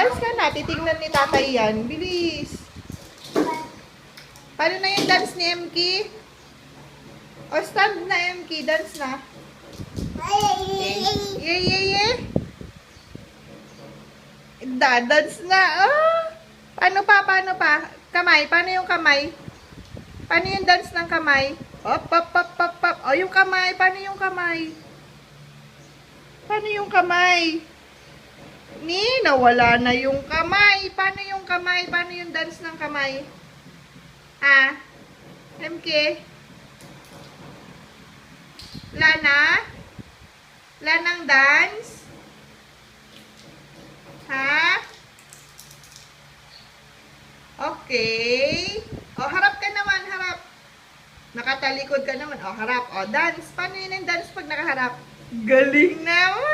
Dance ka na. Titignan ni tatay yan. Bilis. Paano na yung dance ni MK? O stand na MK. Dance na. Yay, yay, yay. Dance na. Oh. Paano pa? Paano pa? Kamay. Paano yung kamay? Paano yung dance ng kamay? Op, op, op, op, op. O, yung kamay. Paano yung kamay? Paano yung kamay? Nawala na yung kamay. Paano yung kamay? Paano yung dance ng kamay? Ha? MK? Lana? Lanang dance? Ha? Okay. O, harap ka naman, harap. Nakatalikod ka naman. O, harap. O, dance. Paano yun ang dance pag nakaharap? Galing naman!